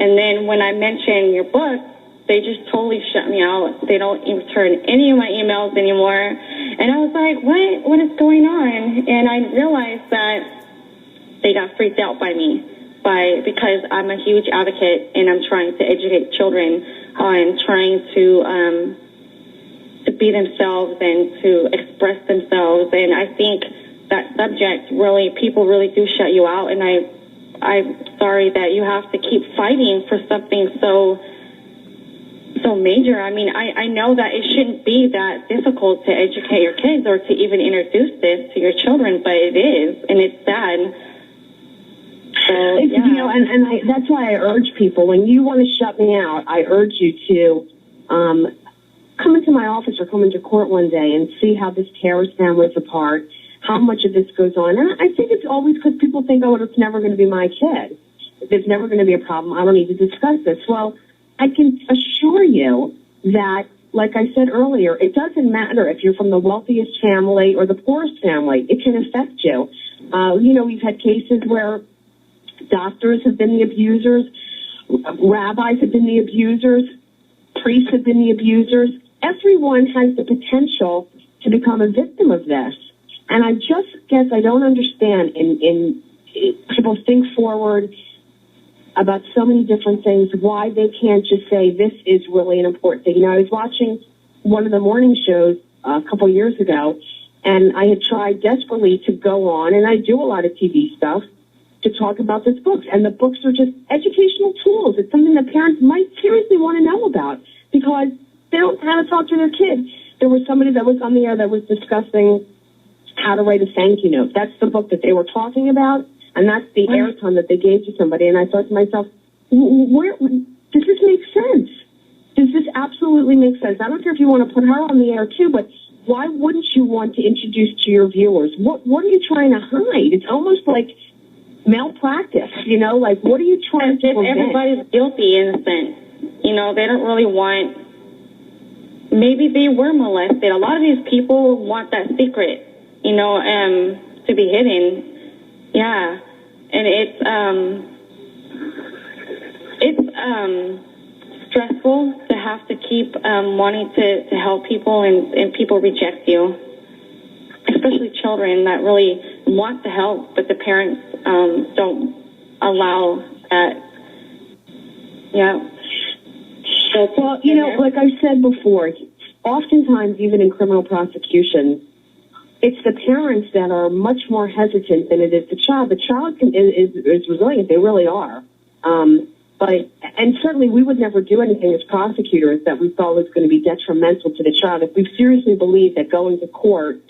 And then when I mention your book, they just totally shut me out. They don't return any of my emails anymore. And I was like, what is going on? And I realized that they got freaked out by me because I'm a huge advocate and I'm trying to educate children on trying to be themselves and to express themselves. And I think that subject people really do shut you out. And I'm sorry that you have to keep fighting for something so major. I mean, I know that it shouldn't be that difficult to educate your kids or to even introduce this to your children, but it is, and it's sad. So, yeah. You know, and that's why I urge people, when you want to shut me out, I urge you to come into my office or come into court one day and see how this tears families apart, how much of this goes on. And I think it's always because people think, oh, it's never going to be my kid. There's never going to be a problem. I don't need to discuss this. Well, I can assure you that, like I said earlier, it doesn't matter if you're from the wealthiest family or the poorest family. It can affect you. You know, we've had cases where doctors have been the abusers, rabbis have been the abusers, priests have been the abusers. Everyone has the potential to become a victim of this. And I just guess I don't understand in people think forward about so many different things, why they can't just say this is really an important thing. You know, I was watching one of the morning shows a couple years ago, and I had tried desperately to go on, and I do a lot of TV stuff, to talk about this book. And the books are just educational tools. It's something that parents might seriously want to know about because they don't know how to talk to their kids. There was somebody that was on the air that was discussing how to write a thank you note. That's the book that they were talking about, and that's the airtime that they gave to somebody. And I thought to myself, where does this make sense? Does this absolutely make sense? I don't care if you want to put her on the air too, but why wouldn't you want to introduce to your viewers? What are you trying to hide? It's almost like malpractice, you know, like what are you trying to prevent? Everybody's guilty in a sense. You know, they don't really want, maybe they were molested. A lot of these people want that secret, you know, to be hidden. Yeah. And it's stressful to have to keep wanting to help people and people reject you, especially children that really want to help, but the parents don't allow that. Yeah. Well, you know, like I said before, oftentimes, even in criminal prosecution, it's the parents that are much more hesitant than it is the child. The child is resilient. They really are. And certainly we would never do anything as prosecutors that we thought was going to be detrimental to the child. If we seriously believe that going to court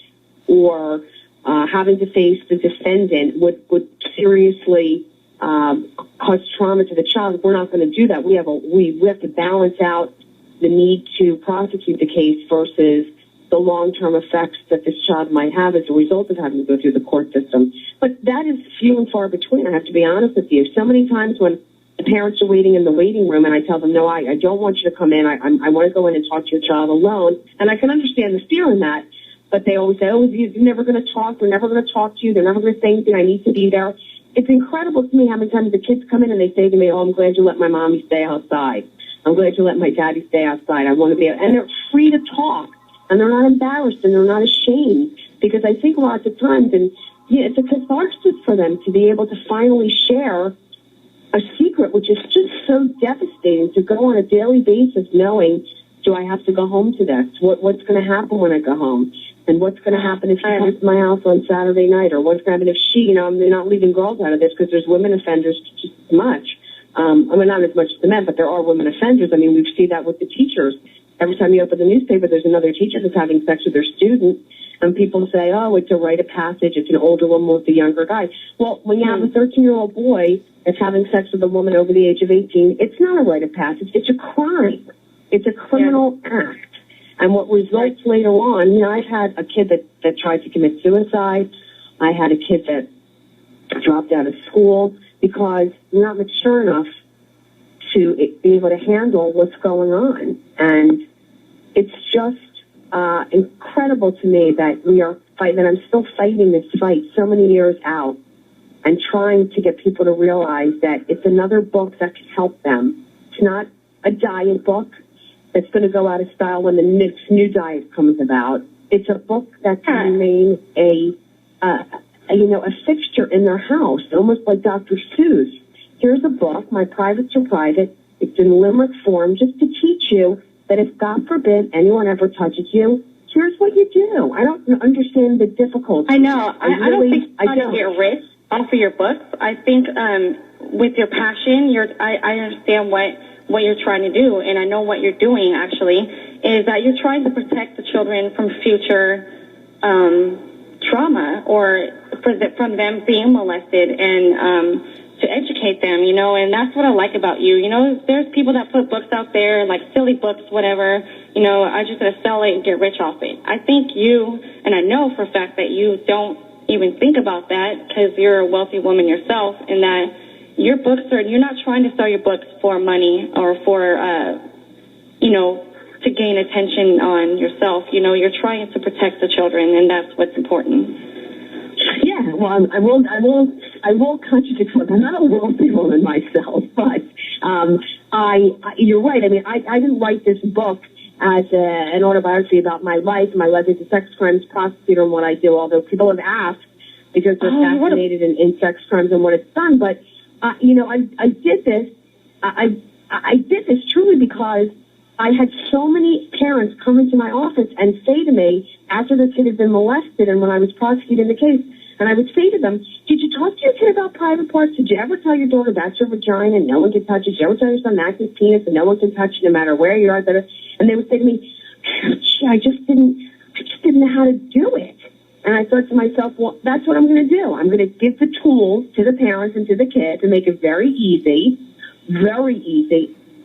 or having to face the defendant would seriously cause trauma to the child, we're not going to do that. We have to balance out the need to prosecute the case versus the long-term effects that this child might have as a result of having to go through the court system. But that is few and far between, I have to be honest with you. So many times when the parents are waiting in the waiting room and I tell them, no, I don't want you to come in. I want to go in and talk to your child alone. And I can understand the fear in that. But they always say, oh, you're never going to talk. We're never going to talk to you. They're never going to say anything. I need to be there. It's incredible to me how many times the kids come in and they say to me, oh, I'm glad you let my mommy stay outside. I'm glad you let my daddy stay outside. I want to be out. And they're free to talk. And they're not embarrassed and they're not ashamed. Because I think lots of times, and yeah, it's a catharsis for them to be able to finally share a secret, which is just so devastating, to go on a daily basis knowing, do I have to go home to this? What's going to happen when I go home? And what's going to happen if she comes to my house on Saturday night? Or what's going to happen if she, you know, they're not leaving girls out of this because there's women offenders just as much. I mean, not as much as the men, but there are women offenders. I mean, we see that with the teachers. Every time you open the newspaper, there's another teacher that's having sex with their student. And people say, oh, it's a rite of passage. It's an older woman with a younger guy. Well, when you have a 13-year-old boy that's having sex with a woman over the age of 18, it's not a rite of passage. It's a crime. It's a criminal act. And what results later on, you know, I've had a kid that tried to commit suicide. I had a kid that dropped out of school because they're not mature enough to be able to handle what's going on. And it's just incredible to me that we are fighting, that I'm still fighting this fight so many years out and trying to get people to realize that it's another book that can help them. It's not a diet book that's going to go out of style when the next new diet comes about. It's a book that can remain a fixture in their house, almost like Dr. Seuss. Here's a book, My Privates Are Private. It's in limerick form, just to teach you that if, God forbid, anyone ever touches you, here's what you do. I don't understand the difficulty. I know. I don't think you're trying to get rich off of your books. I think with your passion, I understand what you're trying to do, and I know what you're doing, actually, is that you're trying to protect the children from future trauma or from them being molested and to educate them, and that's what I like about you. There's people that put books out there, like silly books, whatever, I'm just going to sell it and get rich off it. I think you, and I know for a fact that you don't even think about that because you're a wealthy woman yourself, and that your books you're not trying to sell your books for money or for, to gain attention on yourself. You're trying to protect the children, and that's what's important. Yeah, well, I will contradict what I'm not a wealthy woman myself, but you're right. I mean, I didn't write this book as an autobiography about my life as a sex crimes prosecutor and what I do, although people have asked because they're fascinated in sex crimes and what it's done. But, I did this. I did this truly because I had so many parents come into my office and say to me after their kid had been molested and when I was prosecuting the case, and I would say to them, did you talk to your kid about private parts? Did you ever tell your daughter that's your vagina and no one can touch it? Did you ever tell your son that's his penis and no one can touch it no matter where you are? And they would say to me, I just didn't know how to do it. And I thought to myself, well, that's what I'm going to do. I'm going to give the tools to the parents and to the kids and make it very easy,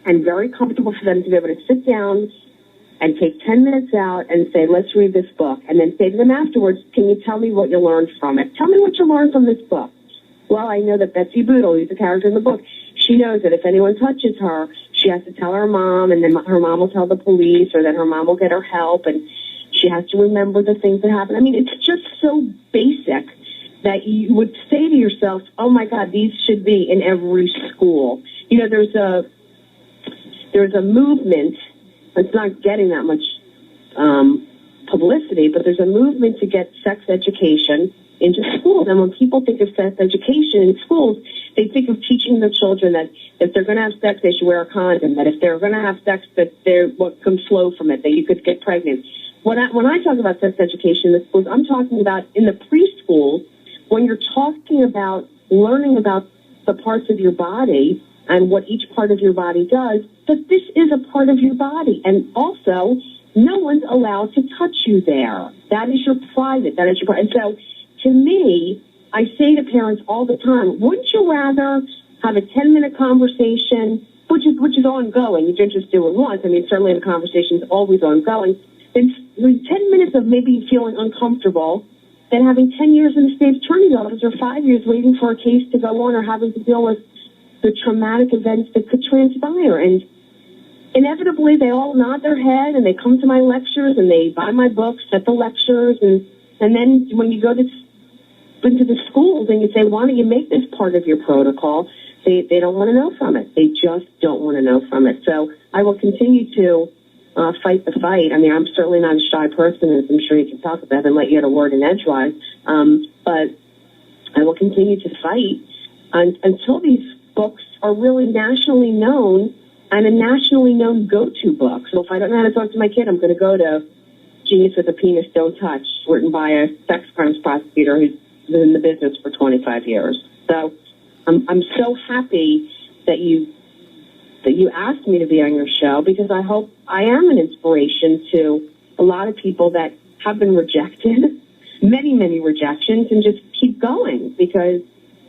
and very comfortable for them to be able to sit down and take 10 minutes out and say, let's read this book. And then say to them afterwards, can you tell me what you learned from it? Tell me what you learned from this book. Well, I know that Betsy Boodle, who's the character in the book, she knows that if anyone touches her, she has to tell her mom, and then her mom will tell the police, or then her mom will get her help, and she has to remember the things that happen. I mean, it's just so basic that you would say to yourself, oh, my God, these should be in every school. There's a movement. It's not getting that much publicity, but there's a movement to get sex education into schools. And when people think of sex education in schools, they think of teaching their children that if they're going to have sex, they should wear a condom, that if they're going to have sex, that what can flow from it, that you could get pregnant. When I talk about sex education in the schools, I'm talking about in the preschool, when you're talking about learning about the parts of your body and what each part of your body does, that this is a part of your body. And also, no one's allowed to touch you there. That is your private. That is your private. And so, to me, I say to parents all the time, wouldn't you rather have a 10-minute conversation, which is ongoing, you don't just do it once. I mean, certainly the conversation is always ongoing. Then 10 minutes of maybe feeling uncomfortable than having 10 years in the state attorney's office or 5 years waiting for a case to go on or having to deal with the traumatic events that could transpire. And inevitably, they all nod their head and they come to my lectures and they buy my books at the lectures. And then when you go into the schools and you say, why don't you make this part of your protocol? They don't want to know from it. They just don't want to know from it. So I will continue to fight the fight. I mean, I'm certainly not a shy person, as I'm sure you can talk about and let you get a word in edgewise. But I will continue to fight until these books are really nationally known and a nationally known go-to book. So if I don't know how to talk to my kid, I'm going to go to Genius with a Penis, Don't Touch, written by a sex crimes prosecutor who's been in the business for 25 years. So I'm so happy that you asked me to be on your show, because I hope I am an inspiration to a lot of people that have been rejected, many, many rejections, and just keep going, because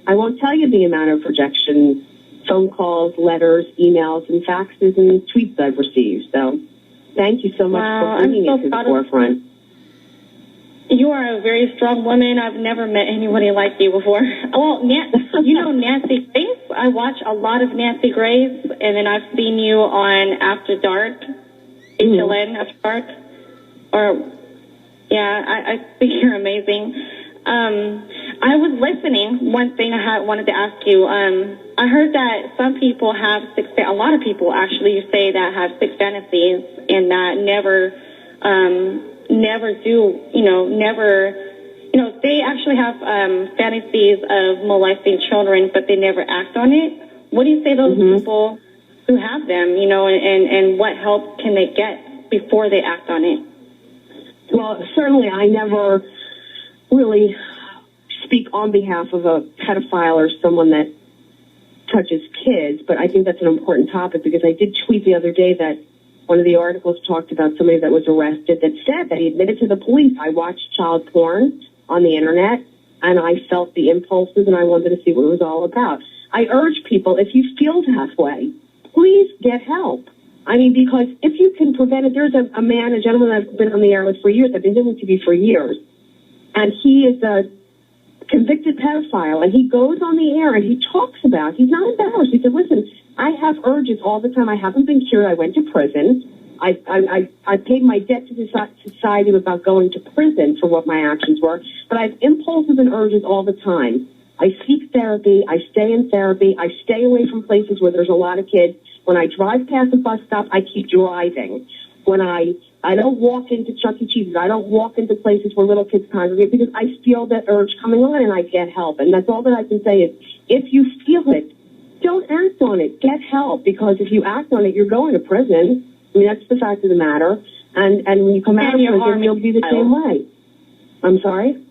I won't tell you the amount of rejection, phone calls, letters, emails, and faxes and tweets I've received. So thank you so much for bringing it to the forefront. You are a very strong woman. I've never met anybody like you before. Well, you know Nancy Grace? I watch a lot of Nancy Grace, and then I've seen you on After Dark, HLN After Dark. I think you're amazing. I was listening. One thing I wanted to ask you. I heard that some people have a lot of people actually say that have sick fantasies and that never do, they actually have fantasies of molesting children, but they never act on it. What do you say to those people who have them, and what help can they get before they act on it? Well, certainly I never really speak on behalf of a pedophile or someone that touches kids, but I think that's an important topic because I did tweet the other day that one of the articles talked about somebody that was arrested that said that he admitted to the police, I watched child porn on the internet and I felt the impulses and I wanted to see what it was all about. I urge people, if you feel that way, please get help. I mean, because if you can prevent it, there's a gentleman I've been on the air with for years, I've been doing TV for years, and he is a convicted pedophile, and he goes on the air and he talks about, he's not embarrassed. He said, listen, I have urges all the time. I haven't been cured. I went to prison. I paid my debt to society about going to prison for what my actions were, but I have impulses and urges all the time. I seek therapy. I stay in therapy. I stay away from places where there's a lot of kids. When I drive past a bus stop, I keep driving. When I don't walk into Chuck E. Cheese's. I don't walk into places where little kids congregate because I feel that urge coming on and I get help. And that's all that I can say is if you feel it, don't act on it. Get help, because if you act on it, you're going to prison. I mean, that's the fact of the matter. And when you come out of prison, you'll be the same way. I'm sorry?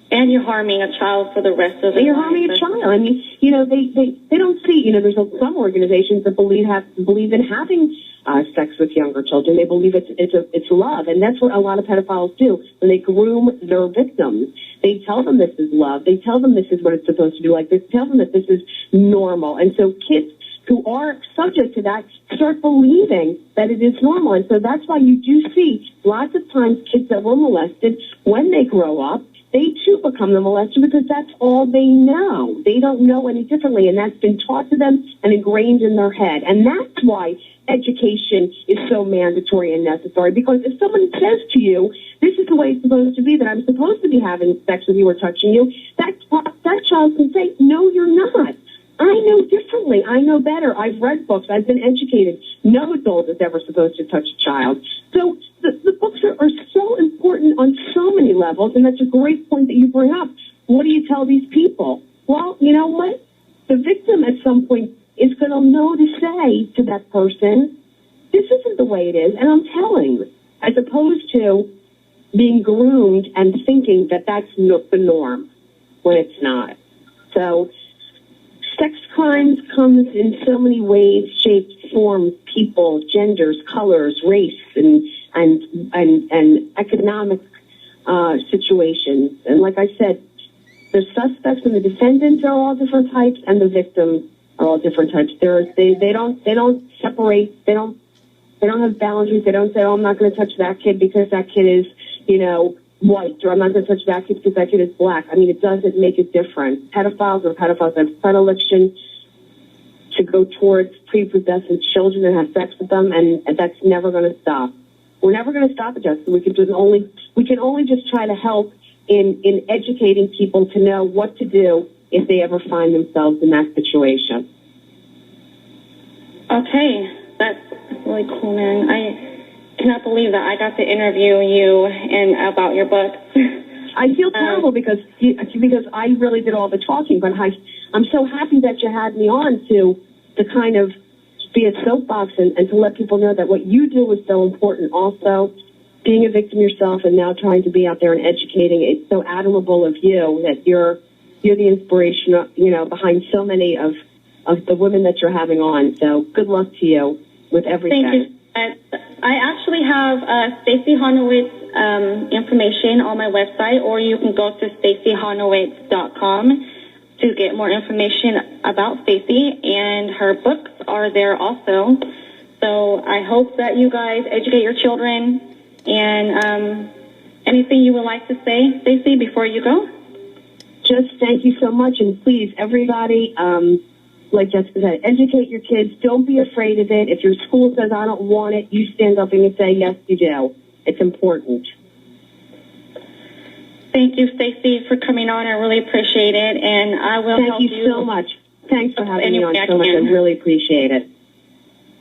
And you're harming a child for the rest of their life. You're harming a child. I mean, they don't see, there's some organizations that believe in having sex with younger children. They believe it's love, and that's what a lot of pedophiles do. When they groom their victims, they tell them this is love. They tell them this is what it's supposed to do. Like, they tell them that this is normal. And so kids who are subject to that start believing that it is normal. And so that's why you do see lots of times kids that were molested, when they grow up, they too become the molester because that's all they know. They don't know any differently, and that's been taught to them and ingrained in their head. And that's why education is so mandatory and necessary, because if someone says to you, this is the way it's supposed to be, that I'm supposed to be having sex with you or touching you, that child can say, no, you're not. I know differently. I know better. I've read books. I've been educated. No adult is ever supposed to touch a child. So the books are so important on so many levels, and that's a great point that you bring up. What do you tell these people? Well, you know what? The victim at some point is going to know to say to that person, this isn't the way it is, and I'm telling, as opposed to being groomed and thinking that that's the norm when it's not. So sex crimes comes in so many ways, shapes, forms, people, genders, colors, race, and economic situations. And like I said, the suspects and the defendants are all different types, and the victims are all different types. They don't separate. They don't have boundaries. They don't say, oh, I'm not going to touch that kid because that kid is, white, or I'm not going to touch that kid because that kid is black. I mean, it doesn't make a difference. Pedophiles have predilection to go towards prepubescent children and have sex with them, and that's never going to stop. We're never going to stop it, Justin. We can only just try to help in educating people to know what to do if they ever find themselves in that situation. Okay, that's really cool, man. I cannot believe that I got to interview you and about your book. I feel terrible because I really did all the talking, but I'm so happy that you had me on to kind of be a soapbox and to let people know that what you do is so important. Also, being a victim yourself and now trying to be out there and educating, it's so admirable of you that you're the inspiration, behind so many of the women that you're having on. So good luck to you with everything. Thank you. I actually have Stacey Honowitz information on my website, or you can go to StaceyHonowitz.com to get more information about Stacey, and her books are there also. So I hope that you guys educate your children. And anything you would like to say, Stacey, before you go? Just thank you so much, and please, everybody, like Jessica said, educate your kids. Don't be afraid of it. If your school says, I don't want it, you stand up and you say, yes, you do. It's important. Thank you, Stacey, for coming on. I really appreciate it, and I will help you. Thank you so much. Thanks for having me on Any way I so much. I can. really appreciate it.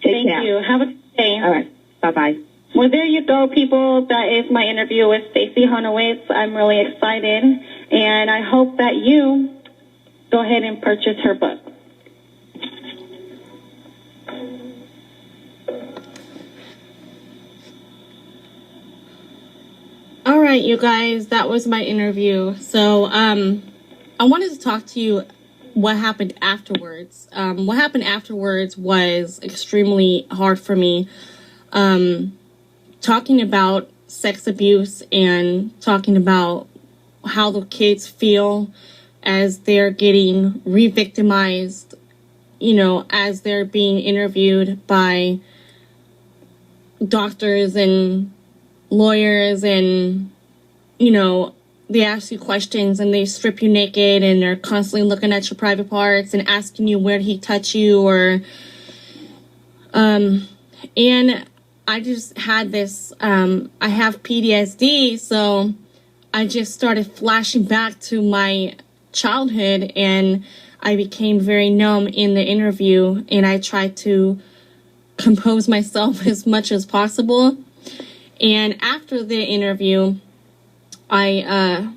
Take care. Thank you. Have a good day. All right. Bye-bye. Well, there you go, people. That is my interview with Stacey Honowitz. I'm really excited, and I hope that you go ahead and purchase her book. All right, you guys, that was my interview. So I wanted to talk to you what happened afterwards. What happened afterwards was extremely hard for me. Talking about sex abuse and talking about how the kids feel as they're getting re-victimized, you know, as they're being interviewed by doctors and lawyers, and, you know, they ask you questions and they strip you naked and they're constantly looking at your private parts and asking you where did he touch you, or and I just had this I have PTSD, so I just started flashing back to my childhood, and I became very numb in the interview, and I tried to compose myself as much as possible. And after the interview, I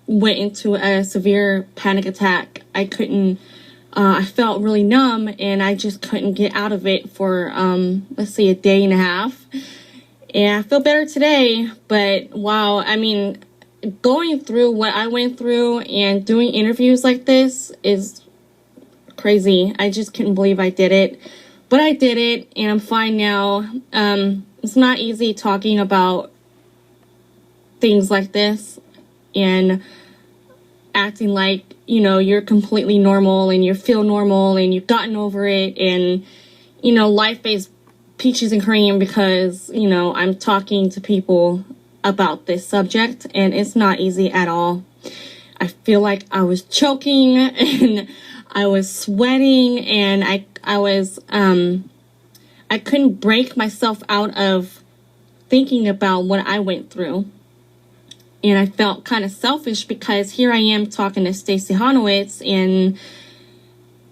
went into a severe panic attack. I felt really numb, and I just couldn't get out of it for, let's say, a day and a half. And I feel better today, but wow, I mean, going through what I went through and doing interviews like this is crazy. I just couldn't believe I did it. But I did it, and I'm fine now. It's not easy talking about things like this and acting like, you know, you're completely normal and you feel normal and you've gotten over it, and, you know, life is peaches and cream because, you know, I'm talking to people about this subject, and it's not easy at all. I feel like I was choking and I was sweating, and I couldn't break myself out of thinking about what I went through. And I felt kind of selfish because here I am talking to Stacey Honowitz, and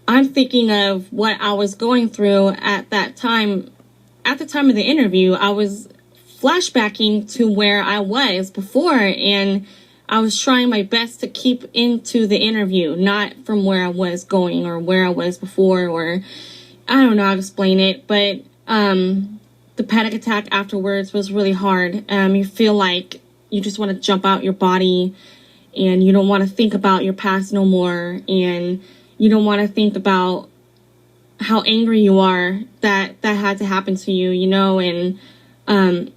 I'm thinking of what I was going through at that time. At the time of the interview, I was flashbacking to where I was before, and I was trying my best to keep into the interview, not from where I was going or where I was before, or I don't know how to explain it, but the panic attack afterwards was really hard. You feel like you just want to jump out your body, and you don't want to think about your past no more, and you don't want to think about how angry you are that had to happen to you, you know, and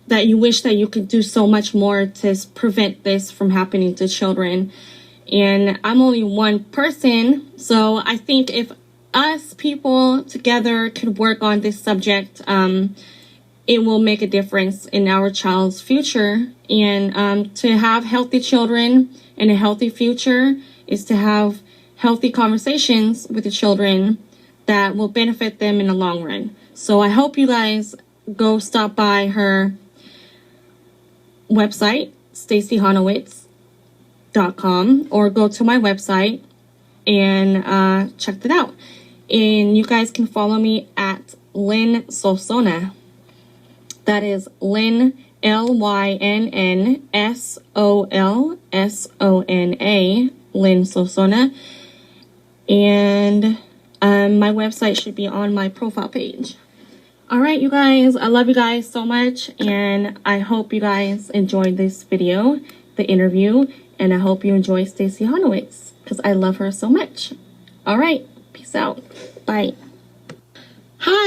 that you wish that you could do so much more to prevent this from happening to children. And I'm only one person, so I think if us people together could work on this subject, it will make a difference in our child's future. And to have healthy children and a healthy future is to have healthy conversations with the children that will benefit them in the long run. So I hope you guys go stop by her website, StaceyHonowitz.com, or go to my website and check that out. And you guys can follow me at Lynn Sosona. That is Lynn, LYNNSOLSONA, Lynn Sosona. And my website should be on my profile page. All right, you guys, I love you guys so much, and I hope you guys enjoyed this video, the interview, and I hope you enjoy Stacey Honowitz because I love her so much. All right, peace out. Bye. Hi.